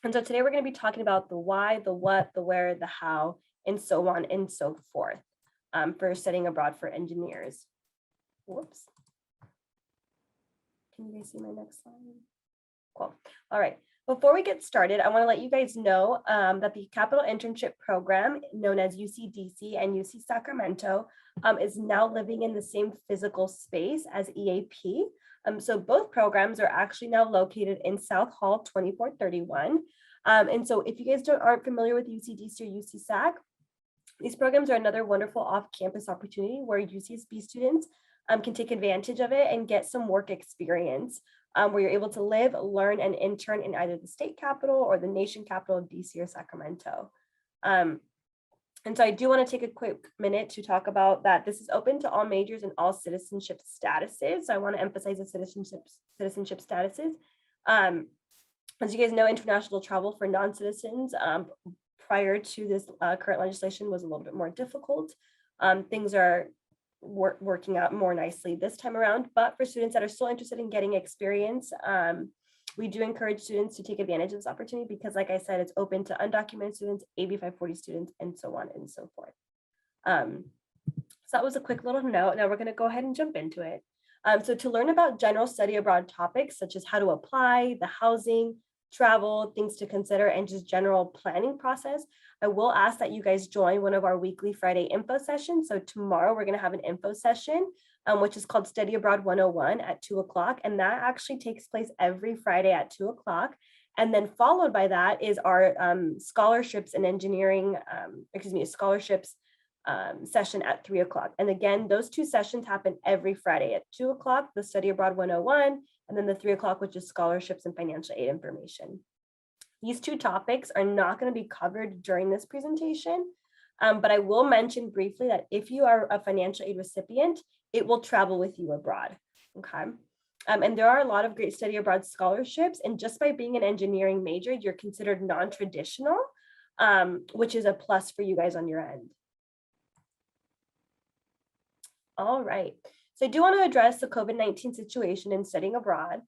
And so today we're going to be talking about the why, the what, the where, the how, and so on and so forth for studying abroad for engineers. Whoops. Can you guys see my next slide? Cool. All right. Before we get started, I want to let you guys know that the Capital Internship Program, known as UCDC and UC Sacramento, is now living in the same physical space as EAP. So both programs are actually now located in South Hall 2431. And so if you guys aren't familiar with UCDC or UC Sac, these programs are another wonderful off-campus opportunity where UCSB students can take advantage of it and get some work experience where you're able to live, learn, and intern in either the state capital or the nation capital of DC or Sacramento. And so I do want to take a quick minute to talk about that. This is open to all majors and all citizenship statuses. So I want to emphasize the citizenship statuses. As you guys know, international travel for non-citizens prior to this current legislation was a little bit more difficult. Things are working out more nicely this time around, but for students that are still interested in getting experience, we do encourage students to take advantage of this opportunity because, like I said, it's open to undocumented students, AB 540 students, and so on and so forth. So that was a quick little note. Now we're going to go ahead and jump into it. So to learn about general study abroad topics, such as how to apply, the housing, travel, things to consider, and just general planning process, I will ask that you guys join one of our weekly Friday info sessions. So tomorrow we're going to have an info session, which is called Study Abroad 101 at 2 o'clock. And that actually takes place every Friday at 2 o'clock. And then followed by that is our scholarships and engineering, scholarships session at 3 o'clock. And again, those two sessions happen every Friday at 2 o'clock, the Study Abroad 101, and then the 3 o'clock, which is scholarships and financial aid information. These two topics are not going to be covered during this presentation, but I will mention briefly that if you are a financial aid recipient, it will travel with you abroad, okay? And there are a lot of great study abroad scholarships, and just by being an engineering major, you're considered non-traditional, which is a plus for you guys on your end. All right, so I do want to address the COVID-19 situation in studying abroad.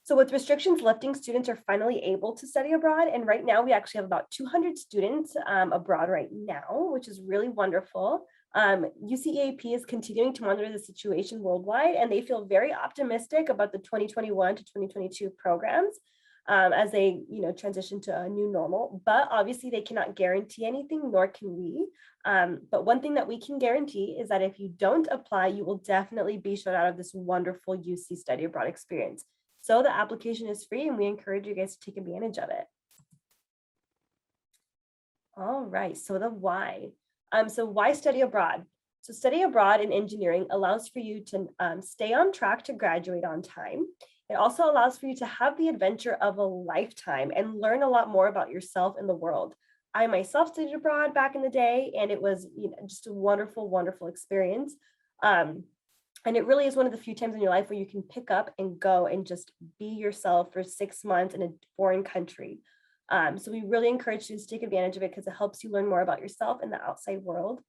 So with restrictions lifting, students are finally able to study abroad. And right now we actually have about 200 students abroad right now, which is really wonderful. UCAP is continuing to monitor the situation worldwide, and they feel very optimistic about the 2021 to 2022 programs as they transition to a new normal. But obviously they cannot guarantee anything, nor can we. But one thing that we can guarantee is that if you don't apply, you will definitely be shut out of this wonderful UC study abroad experience. So the application is free, and we encourage you guys to take advantage of it. All right, so the why. So why study abroad? So study abroad in engineering allows for you to stay on track to graduate on time. It also allows for you to have the adventure of a lifetime and learn a lot more about yourself and the world. I myself studied abroad back in the day, and it was just a wonderful, wonderful experience. And it really is one of the few times in your life where you can pick up and go and just be yourself for 6 months in a foreign country. So we really encourage students to take advantage of it because it helps you learn more about yourself and the outside world.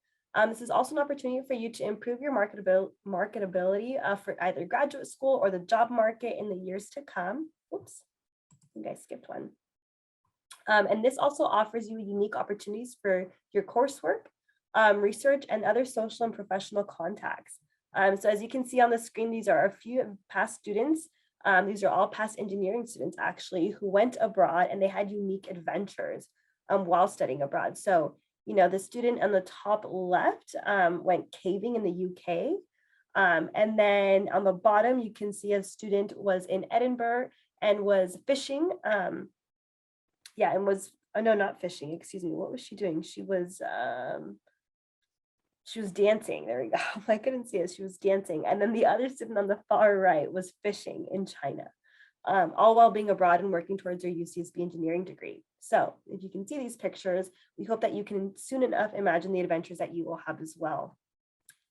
This is also an opportunity for you to improve your marketability for either graduate school or the job market in the years to come. Oops, I think I skipped one. And this also offers you unique opportunities for your coursework, research, and other social and professional contacts. So as you can see on the screen, these are a few past students. These are all past engineering students, actually, who went abroad and they had unique adventures while studying abroad. So, the student on the top left went caving in the UK. And then on the bottom, you can see a student was in Edinburgh and was fishing. No, not fishing, excuse me. What was she doing? She was dancing. There we go. I couldn't see it. She was dancing. And then the other student on the far right was fishing in China, all while being abroad and working towards her UCSB engineering degree. So if you can see these pictures, we hope that you can soon enough imagine the adventures that you will have as well.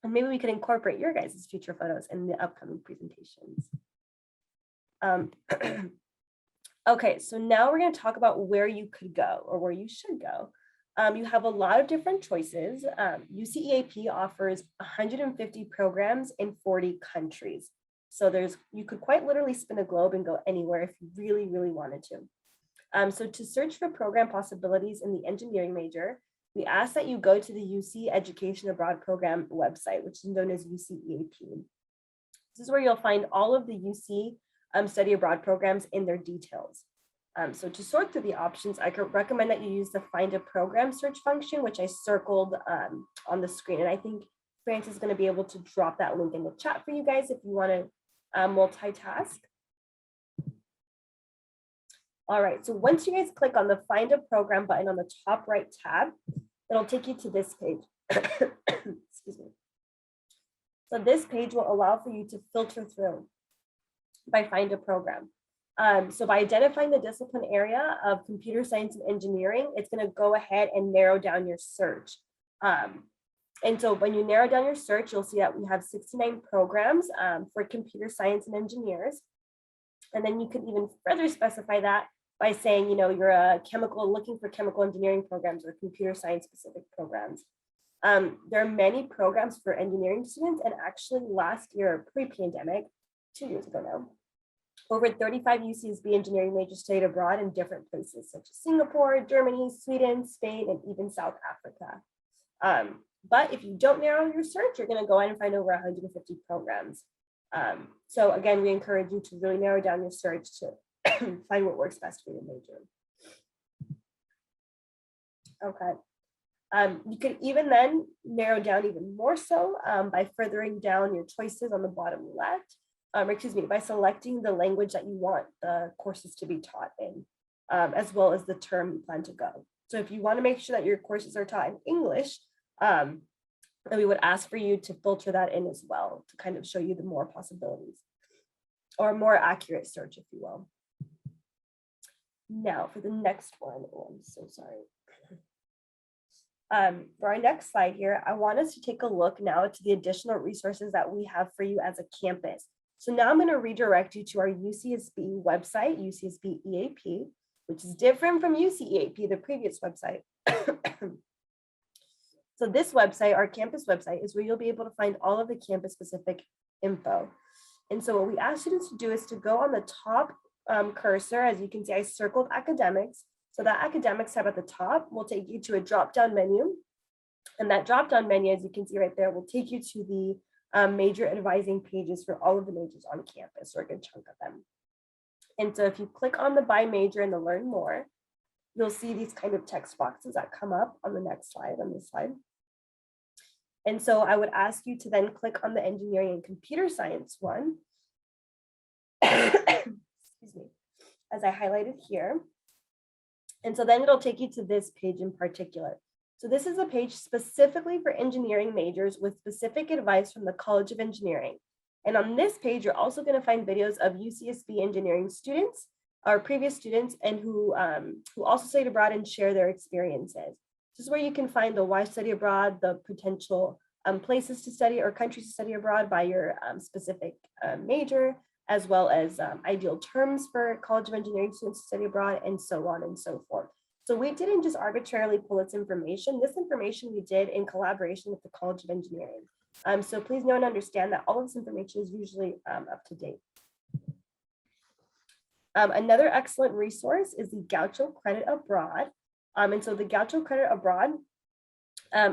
And maybe we can incorporate your guys' future photos in the upcoming presentations. Okay, so now we're going to talk about where you could go or where you should go. You have a lot of different choices. UCEAP offers 150 programs in 40 countries. So you could quite literally spin a globe and go anywhere if you really, really wanted to. So to search for program possibilities in the engineering major, we ask that you go to the UC Education Abroad Program website, which is known as UCEAP. This is where you'll find all of the UC study abroad programs in their details. So to sort through the options, I could recommend that you use the find a program search function, which I circled on the screen. And I think Francis is going to be able to drop that link in the chat for you guys if you want to multitask. All right, so once you guys click on the find a program button on the top right tab, it'll take you to this page. Excuse me. So this page will allow for you to filter through by find a program. So by identifying the discipline area of computer science and engineering, it's going to go ahead and narrow down your search. And so when you narrow down your search, you'll see that we have 69 programs for computer science and engineers. And then you can even further specify that by saying, you know, you're looking for chemical engineering programs or computer science specific programs. There are many programs for engineering students, and actually last year, pre-pandemic, 2 years ago now, over 35 UCSB engineering majors studied abroad in different places, such as Singapore, Germany, Sweden, Spain, and even South Africa. But if you don't narrow your search, you're going to go in and find over 150 programs. So again, we encourage you to really narrow down your search to find what works best for your major. Okay. You can even then narrow down even more so by furthering down your choices on the bottom left, by selecting the language that you want the courses to be taught in, as well as the term you plan to go. So if you want to make sure that your courses are taught in English, then we would ask for you to filter that in as well to kind of show you the more possibilities or more accurate search, if you will. Now for the next one, oh, I'm so sorry. For our next slide here, I want us to take a look now to the additional resources that we have for you as a campus. So now I'm going to redirect you to our UCSB website, UCSB EAP, which is different from UCEAP, the previous website. So this website, our campus website, is where you'll be able to find all of the campus specific info. And so what we ask students to do is to go on the top cursor. As you can see, I circled academics. So that academics tab at the top will take you to a drop-down menu. And that drop-down menu, as you can see right there, will take you to the major advising pages for all of the majors on campus, or a good chunk of them. And so if you click on the by major and the learn more, you'll see these kind of text boxes that come up on the next slide, on this slide. And so I would ask you to then click on the engineering and computer science one, excuse me, as I highlighted here. And so then it'll take you to this page in particular. So this is a page specifically for engineering majors with specific advice from the College of Engineering. And on this page, you're also going to find videos of UCSB engineering students, our previous students, and who also studied abroad and share their experiences. This is where you can find the why study abroad, the potential places to study or countries to study abroad by your specific major, as well as ideal terms for College of Engineering students to study abroad, and so on and so forth. So we didn't just arbitrarily pull this information. This information we did in collaboration with the College of Engineering. So please know and understand that all of this information is usually up to date. Another excellent resource is the GAUCHO Credit Abroad. And so the GAUCHO Credit Abroad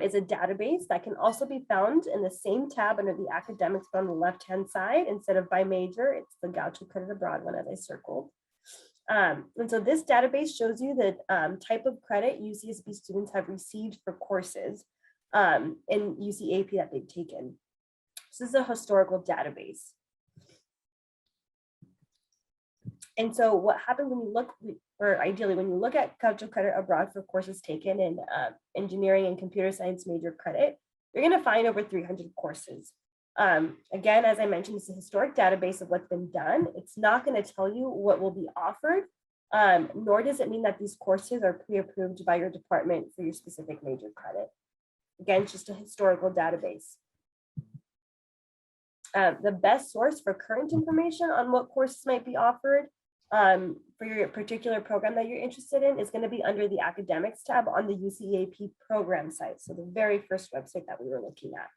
is a database that can also be found in the same tab under the academics, but on the left-hand side. Instead of by major, it's the GAUCHO Credit Abroad one, as I circled. And so this database shows you the type of credit UCSB students have received for courses in UCAP that they've taken. So this is a historical database. And so what happens when you look, or ideally when you look at GAUCHO Credit Abroad for courses taken in engineering and computer science major credit, you're going to find over 300 courses. Again, as I mentioned, it's a historic database of what's been done. It's not going to tell you what will be offered, nor does it mean that these courses are pre-approved by your department for your specific major credit. Again, it's just a historical database. The best source for current information on what courses might be offered for your particular program that you're interested in is going to be under the academics tab on the UCEAP program site. So the very first website that we were looking at.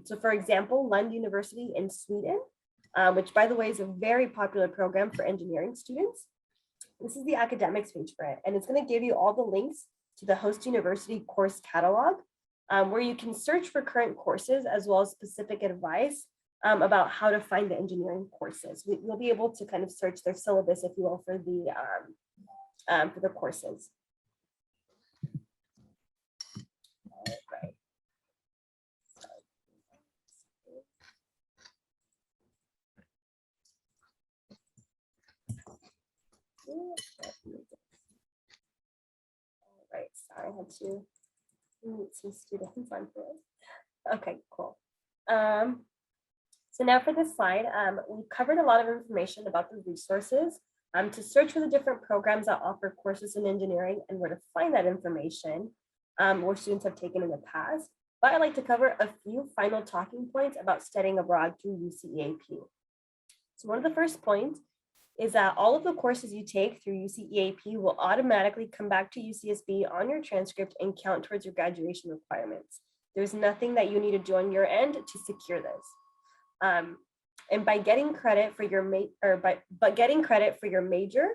So for example, Lund University in Sweden, which by the way is a very popular program for engineering students. This is the academics page for it, and it's going to give you all the links to the host university course catalog, where you can search for current courses as well as specific advice about how to find the engineering courses. You'll be able to kind of search their syllabus, if you will, for the courses. Right. All right, sorry, I had to mute some students on here. Okay, cool. So now for this slide, we covered a lot of information about the resources to search for the different programs that offer courses in engineering and where to find that information, where students have taken in the past. But I'd like to cover a few final talking points about studying abroad through UCEAP. So one of the first points is that all of the courses you take through UCEAP will automatically come back to UCSB on your transcript and count towards your graduation requirements. There's nothing that you need to do on your end to secure this. And by getting credit for your getting credit for your major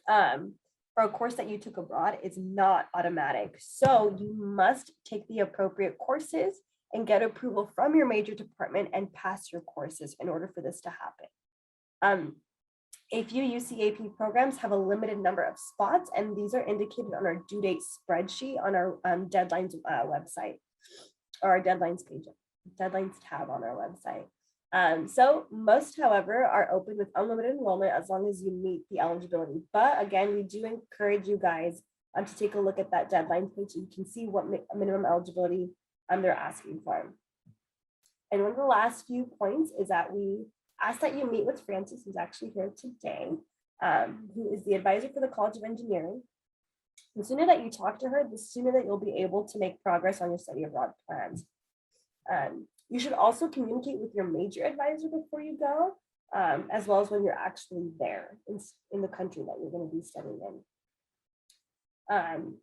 for a course that you took abroad is not automatic. So you must take the appropriate courses and get approval from your major department and pass your courses in order for this to happen. A few UCAP programs have a limited number of spots, and these are indicated on our due date spreadsheet on our deadlines website, or our deadlines page, deadlines tab on our website. So most, however, are open with unlimited enrollment as long as you meet the eligibility. But again, we do encourage you guys to take a look at that deadline page so you can see what minimum eligibility they're asking for. And one of the last few points is that we ask that you meet with Frances, who's actually here today, who is the advisor for the College of Engineering. The sooner that you talk to her, the sooner that you'll be able to make progress on your study abroad plans. You should also communicate with your major advisor before you go, as well as when you're actually there in the country that you're going to be studying in.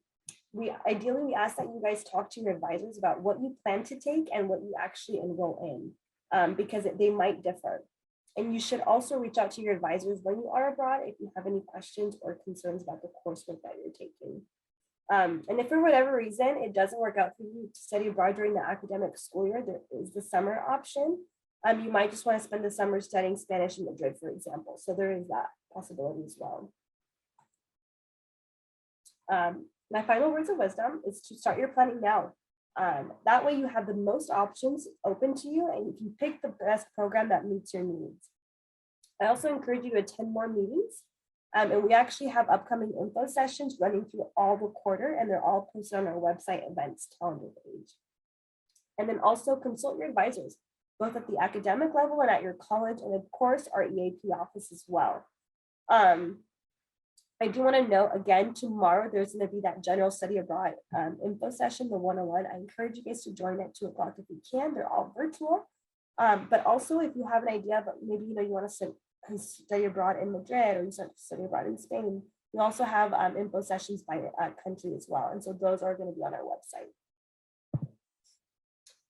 We ask that you guys talk to your advisors about what you plan to take and what you actually enroll in, because they might differ. And you should also reach out to your advisors when you are abroad if you have any questions or concerns about the coursework that you're taking. And if for whatever reason it doesn't work out for you to study abroad during the academic school year, there is the summer option. You might just want to spend the summer studying Spanish in Madrid, for example. So there is that possibility as well. My final words of wisdom is to start your planning now. That way you have the most options open to you and you can pick the best program that meets your needs. I also encourage you to attend more meetings. And we actually have upcoming info sessions running through all the quarter, and they're all posted on our website events calendar page. And then also consult your advisors, both at the academic level and at your college, and of course our EAP office as well. I do want to note again, tomorrow there's going to be that general study abroad info session, the 101. I encourage you guys to join at 2 o'clock if you can. They're all virtual. But also if you have an idea, but maybe you want to study abroad in Madrid or you study abroad in Spain, we also have info sessions by country as well. And so those are going to be on our website.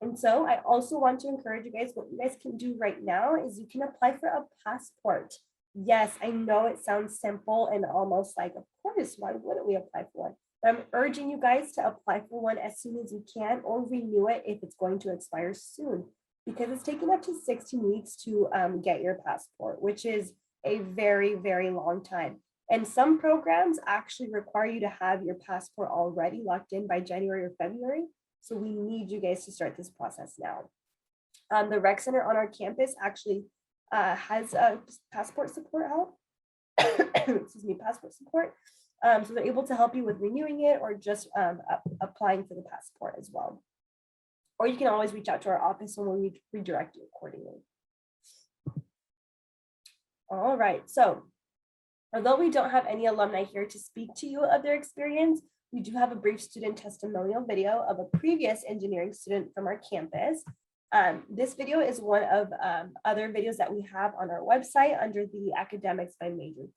And so I also want to encourage you guys, what you guys can do right now is you can apply for a passport. Yes, I know it sounds simple and almost like, of course, why wouldn't we apply for one? But I'm urging you guys to apply for one as soon as you can, or renew it if it's going to expire soon, because it's taking up to 16 weeks to get your passport, which is a very, very long time. And some programs actually require you to have your passport already locked in by January or February. So we need you guys to start this process now. The Rec Center on our campus actually has a passport support help. Excuse me, passport support. So they're able to help you with renewing it or just applying for the passport as well. Or you can always reach out to our office and we'll redirect you accordingly. All right, so although we don't have any alumni here to speak to you of their experience, we do have a brief student testimonial video of a previous engineering student from our campus. This video is one of other videos that we have on our website under the Academics by Major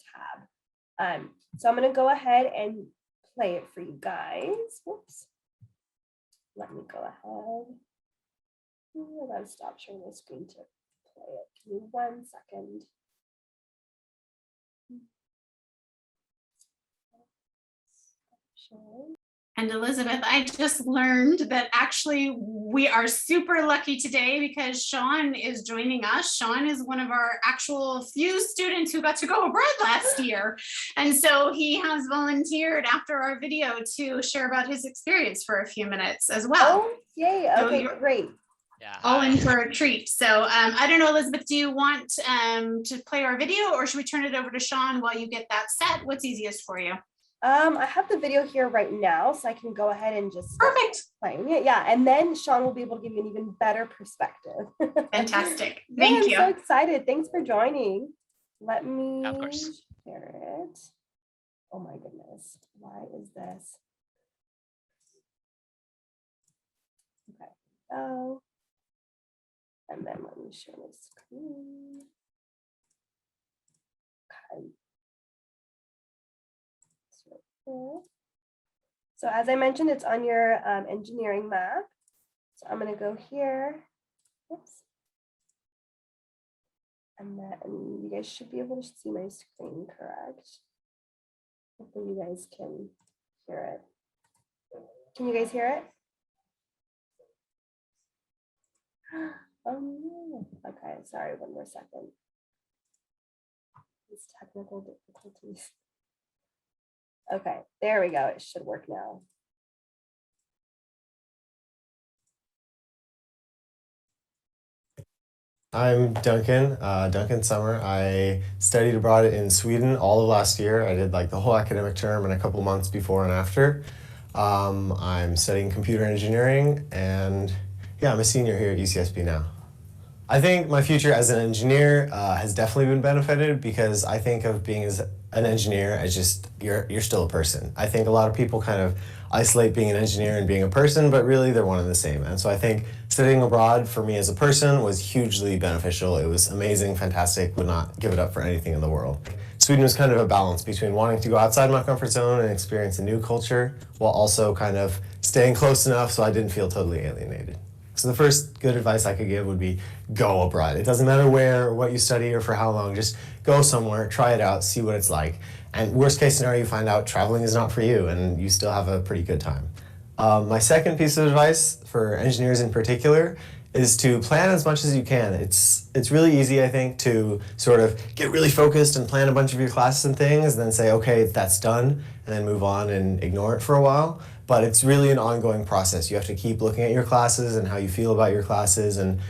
tab. So I'm going to go ahead and play it for you guys. Whoops. Let me go ahead. I'm going to stop sharing the screen to play it. Give me 1 second. And Elizabeth, I just learned that actually we are super lucky today because Sean is joining us. Sean is one of our actual few students who got to go abroad last year. And so he has volunteered after our video to share about his experience for a few minutes as well. Oh, yay. Okay, so great. Yeah, all in for a treat. So I don't know, Elizabeth, do you want to play our video or should we turn it over to Sean while you get that set? What's easiest for you? I have the video here right now, so I can go ahead and just perfect playing it. Yeah, and then Sean will be able to give you an even better perspective. Fantastic. Thank you. I'm so excited. Thanks for joining. Let me share it. Oh my goodness. Why is this? Okay. Oh. And then let me share my screen. Okay. So as I mentioned, it's on your engineering map. So I'm going to go here. Oops. And then you guys should be able to see my screen, correct? Hopefully you guys can hear it. Can you guys hear it? Oh no. Okay, sorry, one more second. These technical difficulties. Okay, there we go. It should work now. I'm Duncan, Duncan Summer. I studied abroad in Sweden all of last year. I did like the whole academic term and a couple months before and after. I'm studying computer engineering and yeah, I'm a senior here at UCSB now. I think my future as an engineer has definitely been benefited because I think of being as an engineer as just, you're still a person. I think a lot of people kind of isolate being an engineer and being a person, but really they're one and the same. And so I think studying abroad for me as a person was hugely beneficial. It was amazing, fantastic, would not give it up for anything in the world. Sweden was kind of a balance between wanting to go outside my comfort zone and experience a new culture while also kind of staying close enough so I didn't feel totally alienated. So the first good advice I could give would be go abroad. It doesn't matter where or what you study or for how long, just go somewhere, try it out, see what it's like. And worst case scenario, you find out traveling is not for you and you still have a pretty good time. My second piece of advice for engineers in particular is to plan as much as you can. It's really easy, I think, to sort of get really focused and plan a bunch of your classes and things and then say, okay, that's done, and then move on and ignore it for a while. But it's really an ongoing process. You have to keep looking at your classes and how you feel about your classes and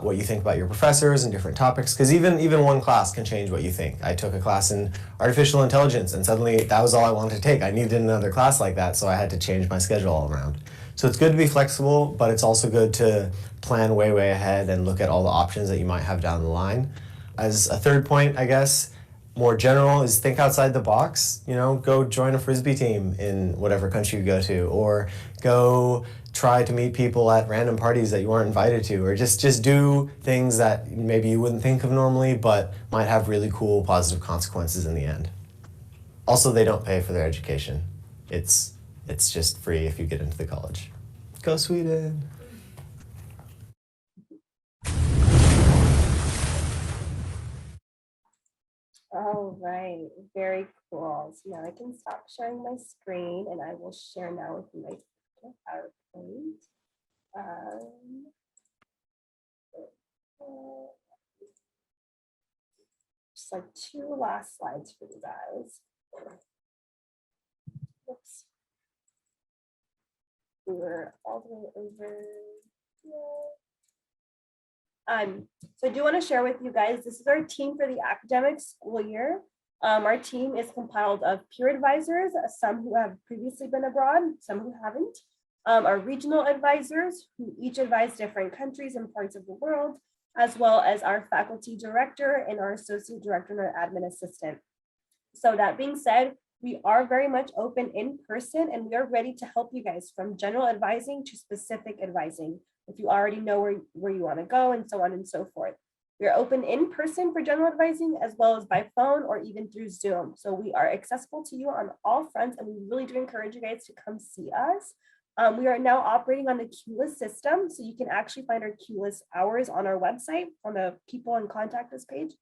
what you think about your professors and different topics, because even one class can change what you think. I took a class in artificial intelligence and suddenly that was all I wanted to take. I needed another class like that, so I had to change my schedule all around. So it's good to be flexible, but it's also good to plan way ahead and look at all the options that you might have down the line. As a third point, I guess, more general, is think outside the box. You know, go join a Frisbee team in whatever country you go to, or go try to meet people at random parties that you weren't invited to, or just do things that maybe you wouldn't think of normally, but might have really cool positive consequences in the end. Also, they don't pay for their education. It's just free if you get into the college. Go Sweden! All right, very cool. So now I can stop sharing my screen and I will share now with you my PowerPoint. Just like two last slides for you guys. Oops. We were all the way over here. So I do want to share with you guys, this is our team for the academic school year. Our team is compiled of peer advisors, some who have previously been abroad, some who haven't. Our regional advisors, who each advise different countries and parts of the world, as well as our faculty director and our associate director and our admin assistant. So that being said, we are very much open in person and we are ready to help you guys from general advising to specific advising. If you already know where you want to go and so on and so forth. We are open in person for general advising as well as by phone or even through Zoom. So we are accessible to you on all fronts and we really do encourage you guys to come see us. We are now operating on the QList system. So you can actually find our QList hours on our website on the people and contact us page.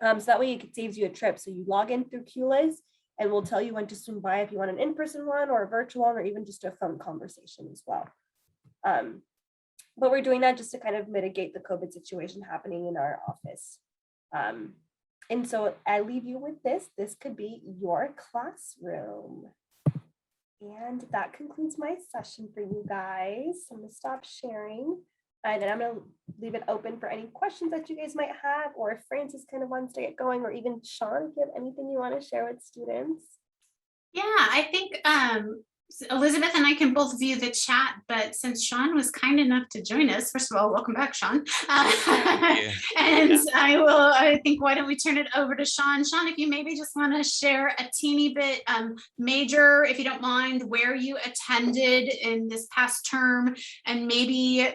So that way it saves you a trip. So you log in through QList And we'll tell you when to swing by if you want an in-person one or a virtual one, or even just a phone conversation as well. But we're doing that just to kind of mitigate the COVID situation happening in our office. And so I leave you with this. This could be your classroom. And that concludes my session for you guys. So I'm gonna stop sharing. And then I'm gonna leave it open for any questions that you guys might have, or if Francis kind of wants to get going, or even Sean, if you have anything you want to share with students. Yeah, I think Elizabeth and I can both view the chat, but since Sean was kind enough to join us, first of all, welcome back, Sean. I think, why don't we turn it over to Sean? Sean, if you maybe just want to share a teeny bit, major, if you don't mind, where you attended in this past term, and maybe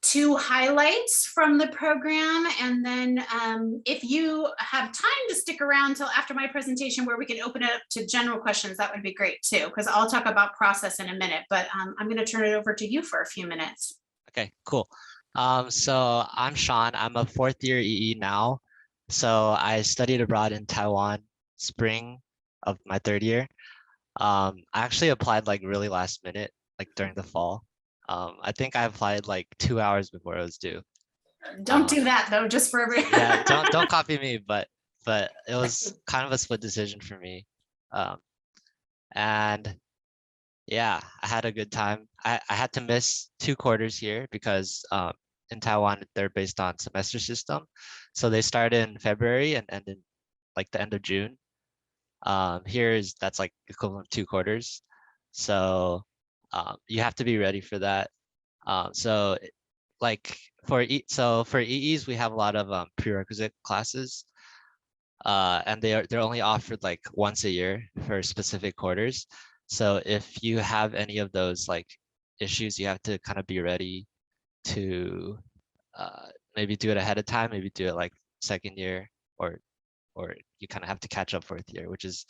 2 highlights from the program. And then if you have time to stick around till after my presentation where we can open it up to general questions, that would be great too, because I'll talk about process in a minute, but I'm going to turn it over to you for a few minutes. Okay, cool. So I'm Sean. I'm a 4th year EE now. So I studied abroad in Taiwan spring of my 3rd year. I actually applied like really last minute, like during the fall. I think I applied like 2 hours before it was due. Don't do that though, just for every. Yeah, don't copy me, but it was kind of a split decision for me. And yeah, I had a good time. I had to miss 2 quarters here because in Taiwan they're based on semester system, so they start in February and end in like the end of June. That's like equivalent to 2 quarters, so you have to be ready for that. So for EEs we have a lot of prerequisite classes, and they're only offered like once a year for specific quarters. So if you have any of those like issues, you have to kind of be ready to maybe do it ahead of time, maybe do it like 2nd year, or you kind of have to catch up 4th year, which is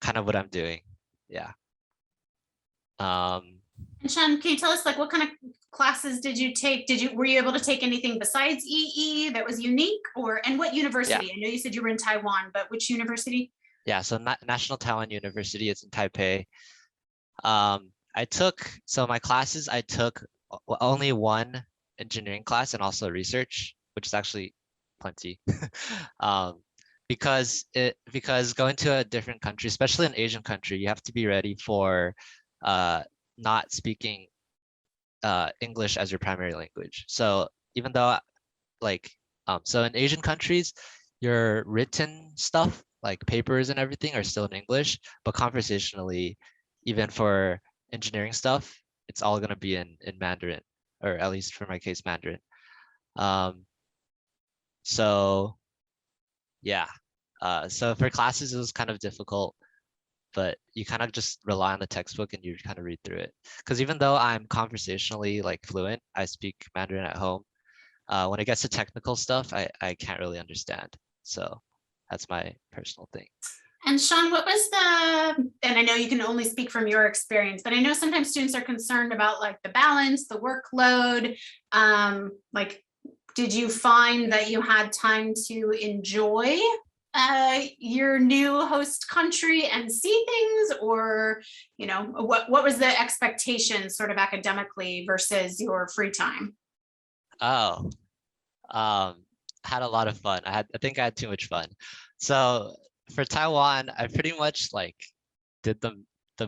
kind of what I'm doing. Yeah. And Sean, can you tell us like what kind of classes did you take? Were you able to take anything besides EE that was unique, and what university? Yeah. I know you said you were in Taiwan, but which university? Yeah, so National Taiwan University is in Taipei. My classes, I took only 1 engineering class and also research, which is actually plenty. Because going to a different country, especially an Asian country, you have to be ready for not speaking English as your primary language. So even though so in Asian countries, your written stuff like papers and everything are still in English, but conversationally, even for engineering stuff, it's all going to be in Mandarin, or at least for my case, Mandarin. So yeah, so for classes, it was kind of difficult, but you kind of just rely on the textbook and you kind of read through it. Because even though I'm conversationally like fluent, I speak Mandarin at home. When it gets to technical stuff, I can't really understand. So that's my personal thing. And Sean, what was and I know you can only speak from your experience, but I know sometimes students are concerned about like the balance, the workload. Like, did you find that you had time to enjoy your new host country and see things, or what was the expectation sort of academically versus your free time? Had a lot of fun. I think I had too much fun. So for Taiwan, I pretty much like did the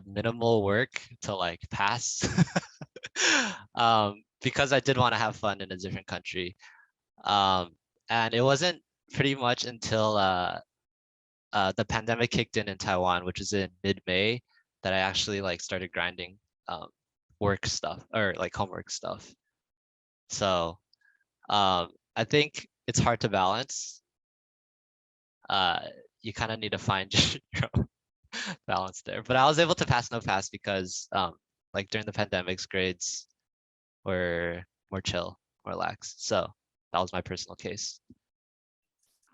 minimal work to like pass because I did want to have fun in a different country. And it wasn't pretty much until the pandemic kicked in Taiwan, which is in mid-May, that I actually like started grinding work stuff, or like homework stuff. So I think it's hard to balance. You kind of need to find your own balance there. But I was able to pass no pass because like during the pandemic's grades were more chill, more lax. So that was my personal case.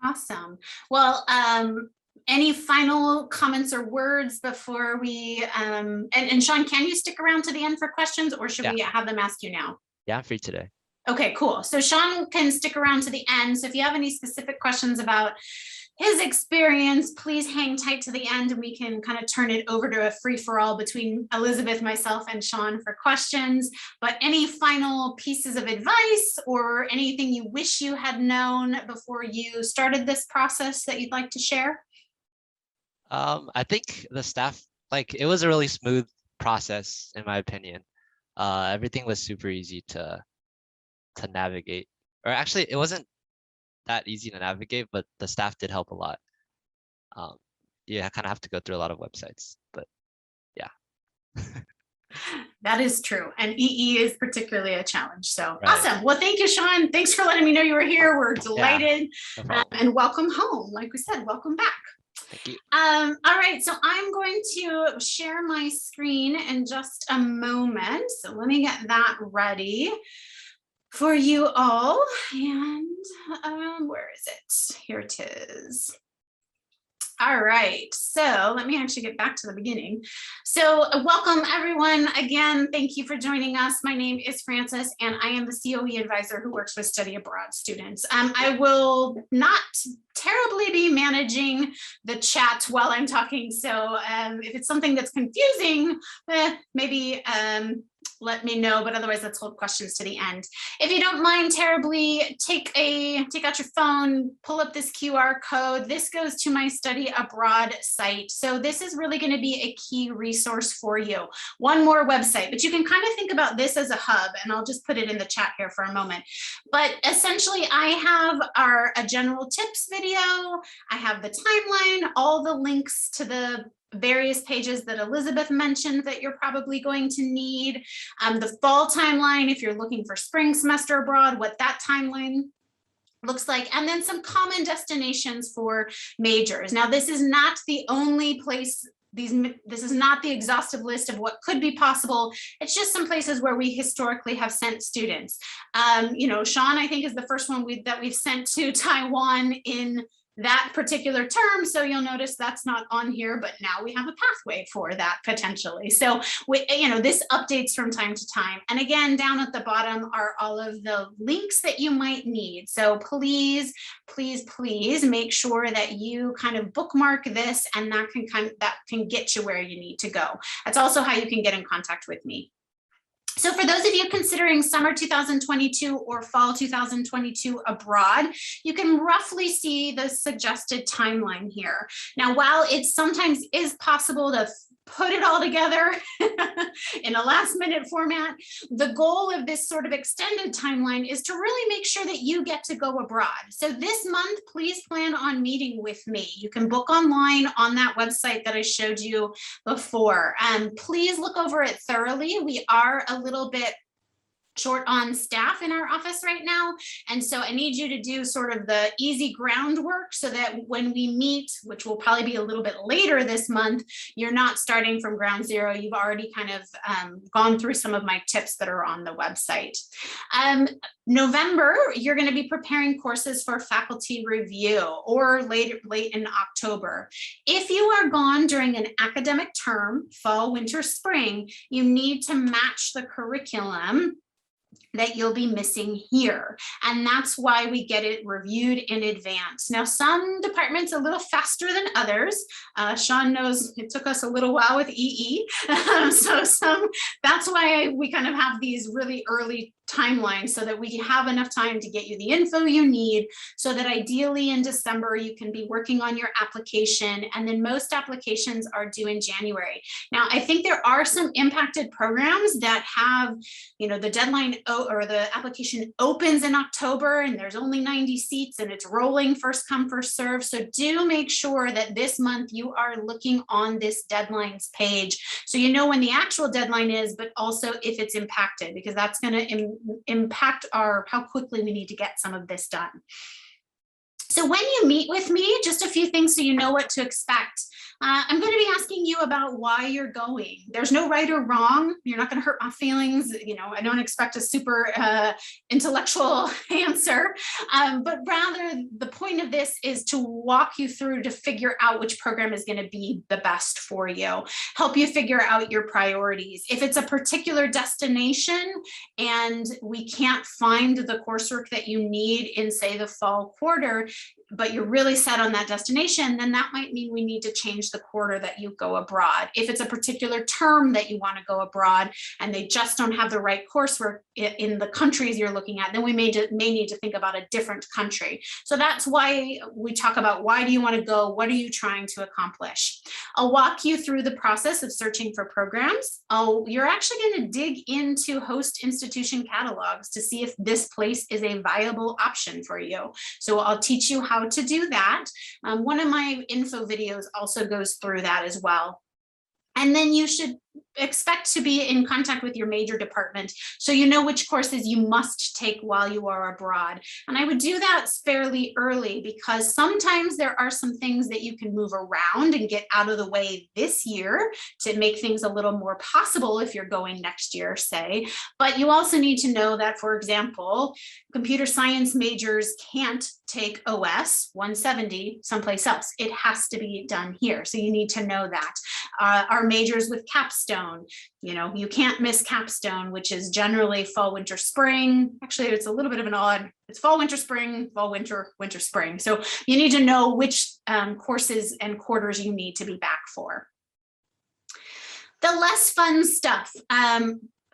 Awesome. Well, any final comments or words before we, and Sean, can you stick around to the end for questions, or should we have them ask you now? Yeah, I'm free today. Okay, cool. So Sean can stick around to the end. So if you have any specific questions about his experience. Please hang tight to the end and we can kind of turn it over to a free-for-all between Elizabeth, myself, and Sean for questions. But any final pieces of advice or anything you wish you had known before you started this process that you'd like to share? I think the staff, like, it was a really smooth process, in my opinion. Everything was super easy to navigate. Or actually, it wasn't that easy to navigate, but the staff did help a lot. You kind of have to go through a lot of websites, but yeah. That is true. And EE is particularly a challenge. So Right. awesome. Well, thank you, Sean. Thanks for letting me know you were here. We're delighted. No problem. And welcome home. Like we said, welcome back. Thank you. All right, so I'm going to share my screen in just a moment. So let me get that ready for you all. And where is it? Here it is. All right, so let me actually get back to the beginning. So welcome everyone. Again, thank you for joining us. My name is Frances and I am the COE advisor who works with study abroad students. I will not terribly be managing the chat while I'm talking. So if it's something that's confusing, maybe let me know, but otherwise let's hold questions to the end. If you don't mind terribly, take out your phone, pull up this QR code. This goes to my study abroad site. So this is really going to be a key resource for you. One more website, but you can kind of think about this as a hub, and I'll just put it in the chat here for a moment. But essentially I have a general tips video. I have the timeline, all the links to the various pages that Elizabeth mentioned that you're probably going to need, the fall timeline if you're looking for spring semester abroad, what that timeline looks like, and then some common destinations for majors. Now, this is not the only place, this is not the exhaustive list of what could be possible. It's just some places where we historically have sent students. You know, Sean, I think, is the first one that we've sent to Taiwan in that particular term. So you'll notice that's not on here, but now we have a pathway for that potentially. So this updates from time to time. And again, down at the bottom are all of the links that you might need. So please, please, please make sure that you kind of bookmark this, and that can get you where you need to go. That's also how you can get in contact with me. So for those of you considering summer 2022 or fall 2022 abroad, you can roughly see the suggested timeline here. Now, while it sometimes is possible to put it all together in a last minute format, the goal of this sort of extended timeline is to really make sure that you get to go abroad. So this month, please plan on meeting with me. You can book online on that website that I showed you before. Please look over it thoroughly. We are a little bit short on staff in our office right now. And so I need you to do sort of the easy groundwork so that when we meet, which will probably be a little bit later this month, you're not starting from ground zero. You've already kind of gone through some of my tips that are on the website. November, you're going to be preparing courses for faculty review, or late in October. If you are gone during an academic term, fall, winter, spring, you need to match the curriculum that you'll be missing here. And that's why we get it reviewed in advance. Now, some departments a little faster than others. Sean knows it took us a little while with EE. That's why we kind of have these really early timeline so that we have enough time to get you the info you need, so that ideally in December you can be working on your application, and then most applications are due in January. Now, I think there are some impacted programs that have, the deadline or the application opens in October and there's only 90 seats and it's rolling first come first serve. So do make sure that this month you are looking on this deadlines page so you know when the actual deadline is, but also if it's impacted, because that's going to impact how quickly we need to get some of this done. So when you meet with me, just a few things so you know what to expect. I'm going to be asking you about why you're going. There's no right or wrong. You're not going to hurt my feelings. I don't expect a super intellectual answer, but rather the point of this is to walk you through to figure out which program is going to be the best for you, help you figure out your priorities. If it's a particular destination and we can't find the coursework that you need in, say, the fall quarter, but you're really set on that destination, then that might mean we need to change the quarter that you go abroad. If it's a particular term that you want to go abroad and they just don't have the right coursework in the countries you're looking at, then we may need to think about a different country. So that's why we talk about, why do you want to go? What are you trying to accomplish? I'll walk you through the process of searching for programs. You're actually going to dig into host institution catalogs to see if this place is a viable option for you. So I'll teach you how to do that. One of my info videos also goes through that as well. And then you should expect to be in contact with your major department so you know which courses you must take while you are abroad. And I would do that fairly early, because sometimes there are some things that you can move around and get out of the way this year to make things a little more possible if you're going next year, say. But you also need to know that, for example, computer science majors can't take OS 170 someplace else. It has to be done here. So you need to know that. Our majors with capstone, you can't miss capstone, which is generally fall, winter, spring. Actually, it's a little bit of an odd, it's fall, winter, spring, fall, winter, winter, spring. So you need to know which courses and quarters you need to be back for. The less fun stuff.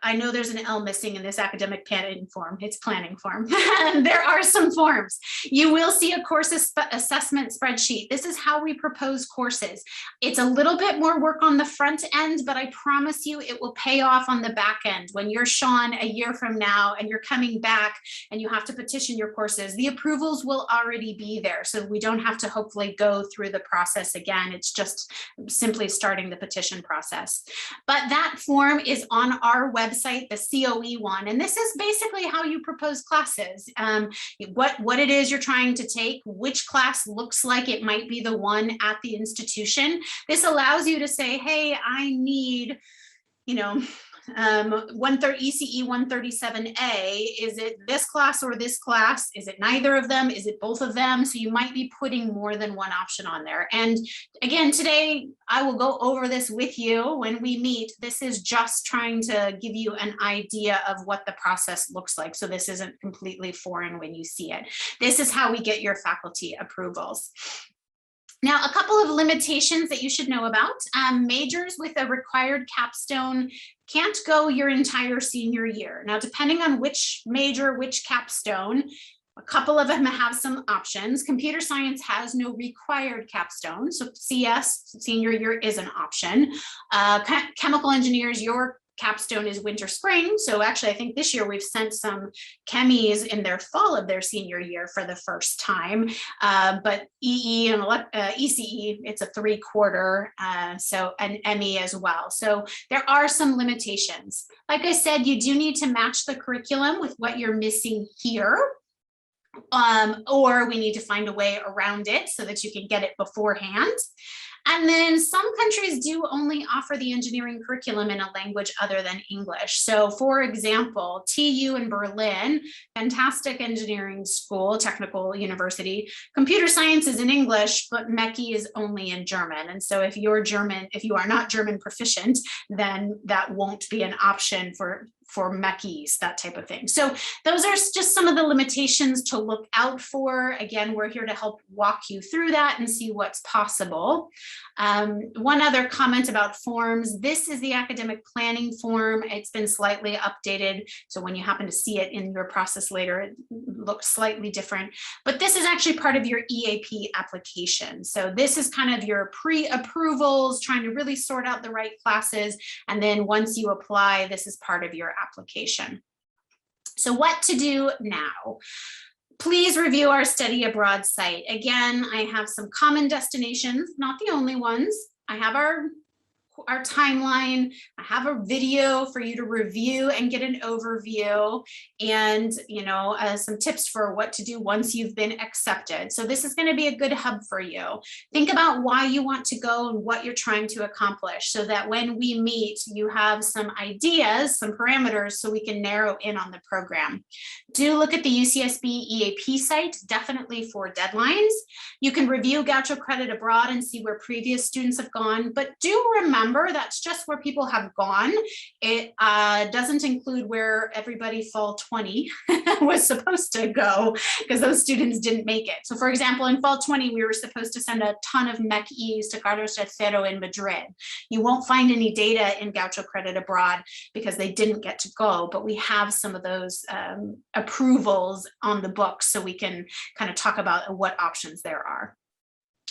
I know there's an L missing in this academic planning form. It's planning form. There are some forms. You will see a course assessment spreadsheet. This is how we propose courses. It's a little bit more work on the front end, but I promise you it will pay off on the back end. When you're Sean a year from now and you're coming back and you have to petition your courses, the approvals will already be there. So we don't have to hopefully go through the process again. It's just simply starting the petition process. But that form is on our website, the COE one, and this is basically how you propose classes. What it is you're trying to take, which class looks like it might be the one at the institution. This allows you to say, hey, I need, ECE 137A, is it this class or this class? Is it neither of them? Is it both of them? So you might be putting more than one option on there. And again, today I will go over this with you when we meet. This is just trying to give you an idea of what the process looks like. So this isn't completely foreign when you see it. This is how we get your faculty approvals. Now, a couple of limitations that you should know about. Majors with a required capstone can't go your entire senior year. Now, depending on which major, which capstone, a couple of them have some options. Computer science has no required capstone, so CS, senior year, is an option. Chemical engineers, your capstone is winter, spring. So actually, I think this year we've sent some chemies in their fall of their senior year for the first time. But EE and ECE, it's a 3/4, so an ME as well. So there are some limitations. Like I said, you do need to match the curriculum with what you're missing here. Or we need to find a way around it so that you can get it beforehand. And then some countries do only offer the engineering curriculum in a language other than English. So for example, TU in Berlin, fantastic engineering school, technical university, computer science is in English, but MECI is only in German. And so if you are not German proficient, then that won't be an option for MECIs, that type of thing. So those are just some of the limitations to look out for. Again, we're here to help walk you through that and see what's possible. One other comment about forms. This is the academic planning form. It's been slightly updated. So when you happen to see it in your process later, it looks slightly different. But this is actually part of your EAP application. So this is kind of your pre-approvals, trying to really sort out the right classes. And then once you apply, this is part of your application. So what to do now? Please review our study abroad site. Again, I have some common destinations, not the only ones. I have our timeline. I have a video for you to review and get an overview, and some tips for what to do once you've been accepted. So this is going to be a good hub for you. Think about why you want to go and what you're trying to accomplish, so that when we meet, you have some ideas, some parameters, so we can narrow in on the program. Do look at the UCSB EAP site, definitely for deadlines. You can review GAUCHO Credit Abroad and see where previous students have gone, but do remember number. That's just where people have gone. It doesn't include where everybody fall 20 was supposed to go, because those students didn't make it. So for example, in fall 20, we were supposed to send a ton of MEC-Es to Carlos III in Madrid. You won't find any data in Gaucho Credit Abroad because they didn't get to go, but we have some of those approvals on the books, so we can kind of talk about what options there are.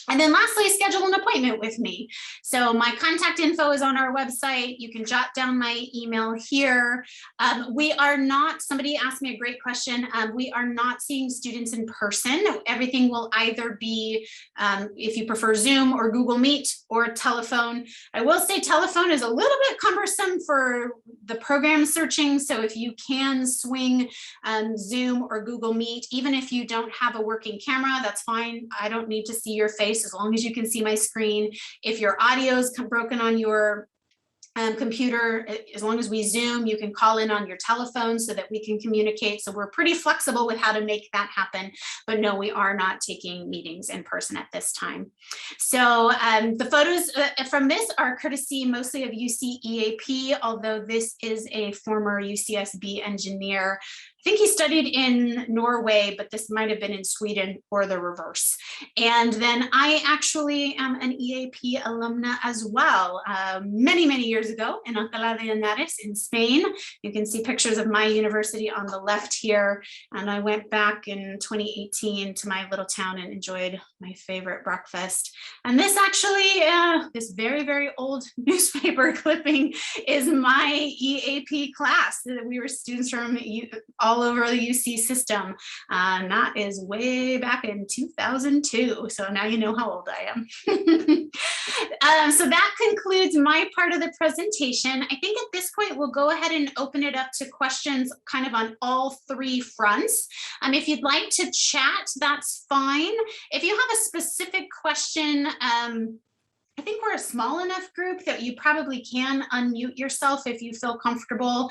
And then lastly, schedule an appointment with me. So my contact info is on our website. You can jot down my email here. We are not, somebody asked me a great question. We are not seeing students in person. Everything will either be, if you prefer Zoom or Google Meet or telephone. I will say telephone is a little bit cumbersome for the program searching. So if you can swing Zoom or Google Meet, even if you don't have a working camera, that's fine. I don't need to see your face as long as you can see my screen. If your audio is broken on your computer, as long as we Zoom, you can call in on your telephone so that we can communicate. So we're pretty flexible with how to make that happen. But no, we are not taking meetings in person at this time. So the photos from this are courtesy mostly of UCEAP, although this is a former UCSB engineer. I think he studied in Norway, but this might have been in Sweden or the reverse. And then I actually am an EAP alumna as well. Many, many years ago in Alcalá de Henares in Spain. You can see pictures of my university on the left here. And I went back in 2018 to my little town and enjoyed my favorite breakfast. And this actually, this very, very old newspaper clipping is my EAP class. We were students from all over the UC system. And that is way back in 2002. So now you know how old I am. So that concludes my part of the presentation. I think at this point, we'll go ahead and open it up to questions kind of on all three fronts. If you'd like to chat, that's fine. If you have a specific question, I think we're a small enough group that you probably can unmute yourself if you feel comfortable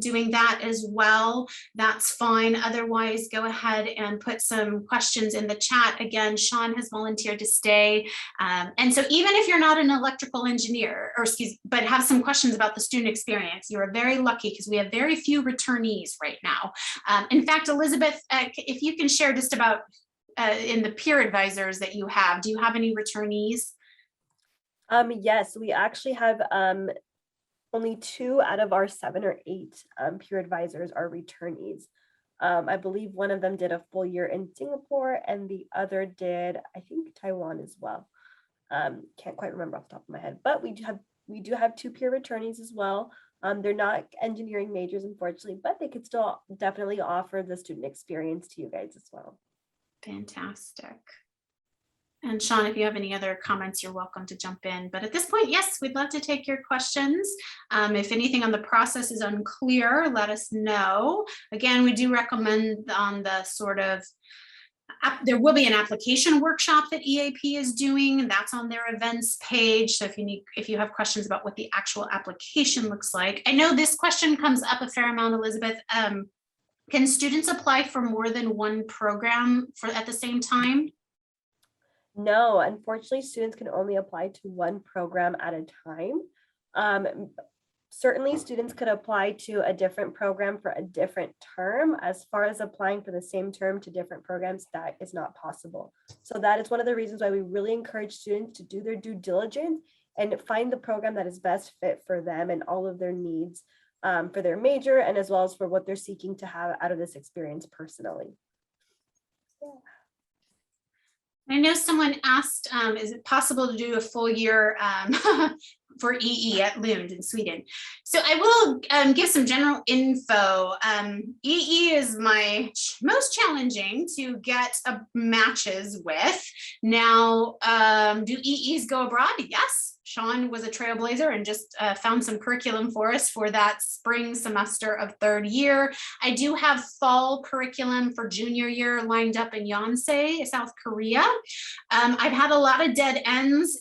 doing that as well. That's fine. Otherwise, go ahead and put some questions in the chat. Again, Sean has volunteered to stay. And so even if you're not an electrical engineer, or but have some questions about the student experience, you are very lucky because we have very few returnees right now. In fact, Elizabeth, if you can share just about in the peer advisors that you have, do you have any returnees? Yes, we actually have only 2 out of our 7 or 8 peer advisors are returnees. I believe one of them did a full year in Singapore and the other did, I think, Taiwan as well. Can't quite remember off the top of my head, but we do have 2 peer returnees as well. They're not engineering majors, unfortunately, but they could still definitely offer the student experience to you guys as well. Fantastic. And Sean, if you have any other comments, you're welcome to jump in. But at this point, yes, we'd love to take your questions. If anything on the process is unclear, let us know. Again, we do recommend on the sort of, there will be an application workshop that EAP is doing, and that's on their events page. So if you have questions about what the actual application looks like. I know this question comes up a fair amount, Elizabeth. Can students apply for more than one program at the same time? No, unfortunately, students can only apply to one program at a time. Certainly, students could apply to a different program for a different term. As far as applying for the same term to different programs, that is not possible. So that is one of the reasons why we really encourage students to do their due diligence and find the program that is best fit for them and all of their needs for their major, and as well as for what they're seeking to have out of this experience personally. Yeah. I know someone asked, is it possible to do a full year for EE at Lund in Sweden? So I will give some general info. EE is my most challenging to get matches with. Now, do EEs go abroad? Yes. Sean was a trailblazer and just found some curriculum for us for that spring semester of 3rd year. I do have fall curriculum for junior year lined up in Yonsei, South Korea. I've had a lot of dead ends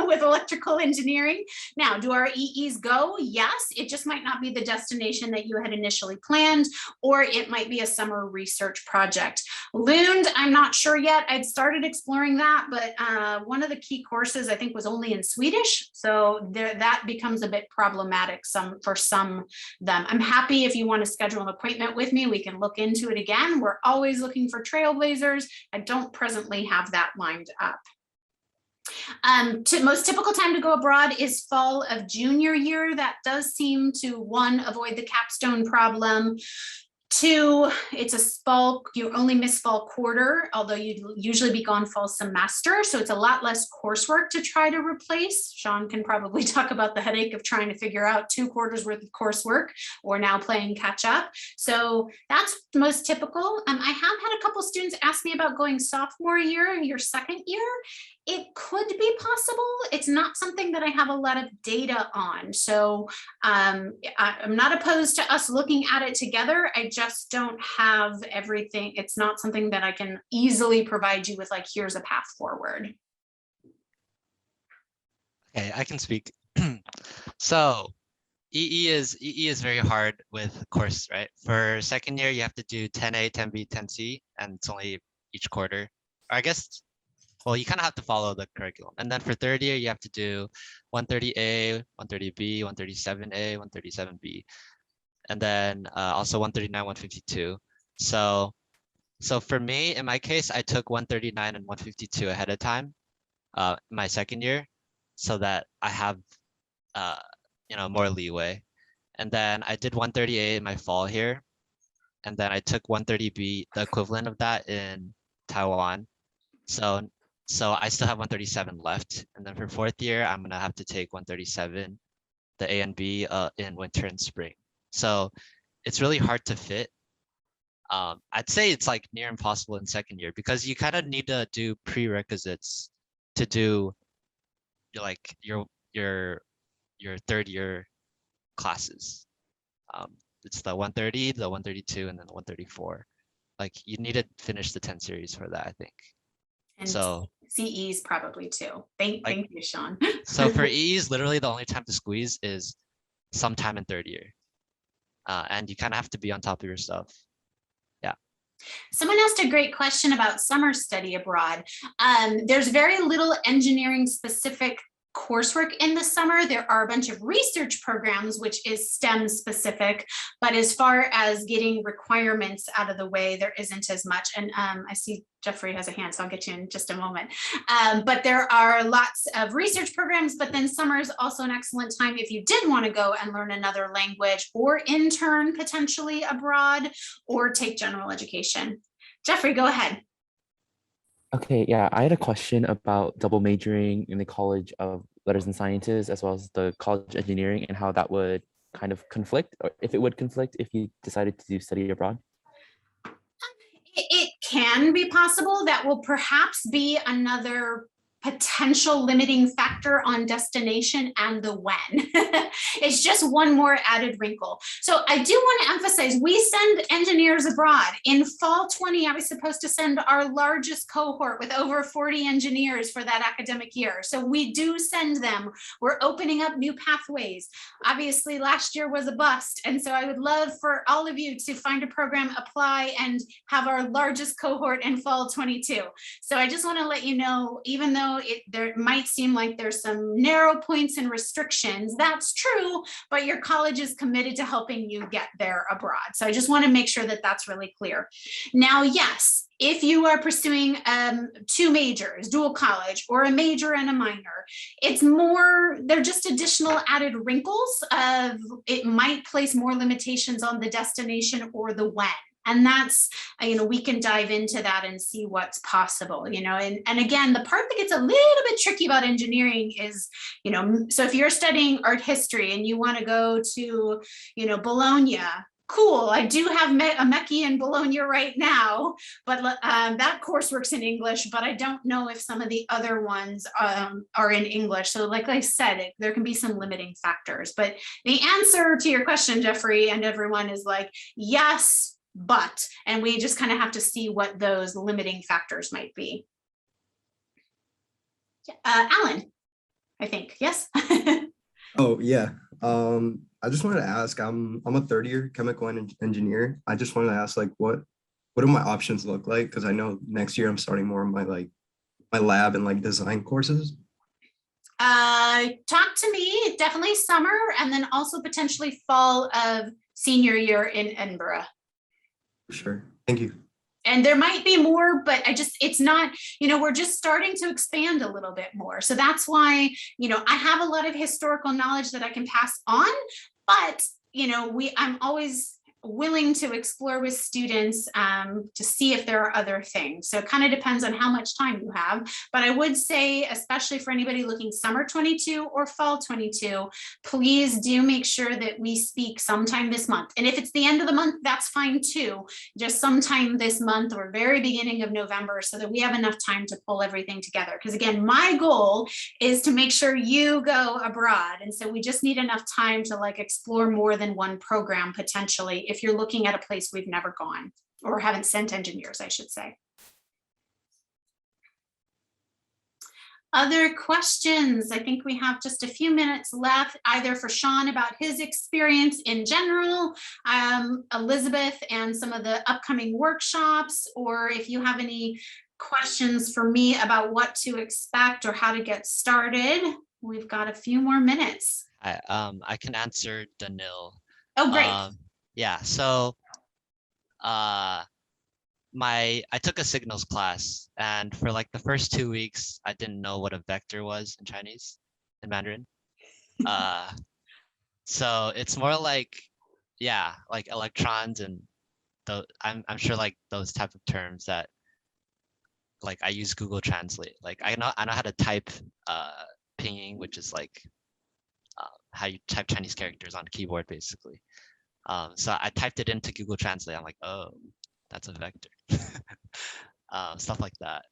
with electrical engineering. Now, do our EEs go? Yes, it just might not be the destination that you had initially planned, or it might be a summer research project. Lund, I'm not sure yet. I'd started exploring that, but one of the key courses I think was only in Sweden. Swedish. So that becomes a bit problematic for some of them. I'm happy if you want to schedule an appointment with me, we can look into it again. We're always looking for trailblazers. I don't presently have that lined up. Most typical time to go abroad is fall of junior year. That does seem to, one, avoid the capstone problem. Two, it's a fall, you only miss fall quarter, although you'd usually be gone fall semester. So it's a lot less coursework to try to replace. Sean can probably talk about the headache of trying to figure out 2 quarters worth of coursework or now playing catch up. So that's most typical. I have had a couple students ask me about going sophomore year, your second year. It could be possible. It's not something that I have a lot of data on. So I'm not opposed to us looking at it together. I just don't have everything. It's not something that I can easily provide you with, like, here's a path forward. Okay, I can speak. So EE is very hard with course, right? For second year, you have to do 10A, 10B, 10C, and it's only each quarter. Or I guess, well, you kind of have to follow the curriculum. And then for third year, you have to do 130A, 130B, 137A, 137B, and then also 139, 152. So for me, in my case, I took 139 and 152 ahead of time, my second year, so that I have more leeway. And then I did 138 in my fall here, and then I took 130B, the equivalent of that, in Taiwan. So I still have 137 left. And then for fourth year, I'm gonna have to take 137, the A and B, in winter and spring. So it's really hard to fit. I'd say it's like near impossible in second year, because you kind of need to do prerequisites to do your third year classes. It's the 130, the 132, and then the 134. Like, you need to finish the 10 series for that, I think. And So CEs probably too. Thank you, Sean. So for EEs, literally the only time to squeeze is sometime in third year. And you kind of have to be on top of your stuff. Yeah. Someone asked a great question about summer study abroad. There's very little engineering specific coursework in the summer. There are a bunch of research programs, which is STEM specific, but as far as getting requirements out of the way, there isn't as much. And I see Jeffrey has a hand, so I'll get you in just a moment. But there are lots of research programs, but then summer is also an excellent time if you did want to go and learn another language or intern potentially abroad or take general education. Jeffrey, go ahead. Okay, yeah, I had a question about double majoring in the College of Letters and Sciences as well as the College of Engineering, and how that would kind of conflict, or if it would conflict if you decided to study abroad. It can be possible. That will perhaps be another potential limiting factor on destination and the when. It's just one more added wrinkle. So I do want to emphasize, we send engineers abroad. In fall 20, I was supposed to send our largest cohort with over 40 engineers for that academic year. So we do send them. We're opening up new pathways. Obviously, last year was a bust. And so I would love for all of you to find a program, apply, and have our largest cohort in fall 22. So I just want to let you know, even though there might seem like there's some narrow points and restrictions, that's true, but your college is committed to helping you get there abroad. So I just want to make sure that that's really clear. Now, yes, if you are pursuing 2 majors, dual college, or a major and a minor, it's more, they're just additional added wrinkles of, it might place more limitations on the destination or the when. And that's, we can dive into that and see what's possible, and again, the part that gets a little bit tricky about engineering is, so if you're studying art history and you want to go to, Bologna, cool. I do have a Mecchi in Bologna right now, but that course works in English, but I don't know if some of the other ones are in English. So like I said, there can be some limiting factors, but the answer to your question, Jeffrey, and everyone, is like, yes, but, and we just kind of have to see what those limiting factors might be. Alan, I think, yes? Oh, yeah. I just wanted to ask, I'm a third year chemical engineer. I just wanted to ask, like, what do my options look like? Because I know next year I'm starting more of my lab and like design courses. Talk to me, definitely summer, and then also potentially fall of senior year in Edinburgh. Sure. Thank you. And there might be more, but it's not, we're just starting to expand a little bit more. So that's why, I have a lot of historical knowledge that I can pass on, but, I'm always willing to explore with students to see if there are other things. So it kind of depends on how much time you have. But I would say, especially for anybody looking summer 22 or fall 22, please do make sure that we speak sometime this month. And if it's the end of the month, that's fine too. Just sometime this month or very beginning of November so that we have enough time to pull everything together. Because again, my goal is to make sure you go abroad. And so we just need enough time to explore more than one program potentially if you're looking at a place we've never gone or haven't sent engineers, I should say. Other questions? I think we have just a few minutes left, either for Sean about his experience in general, Elizabeth and some of the upcoming workshops, or if you have any questions for me about what to expect or how to get started. We've got a few more minutes. I can answer Danil. Oh, great. Yeah, so I took a signals class, and for the first 2 weeks, I didn't know what a vector was in Chinese, in Mandarin. So it's more yeah, electrons and I'm sure those type of terms that I use Google Translate. I know how to type pinging, which is how you type Chinese characters on a keyboard, basically. So I typed it into Google Translate. I'm like, oh, that's a vector. Stuff like that.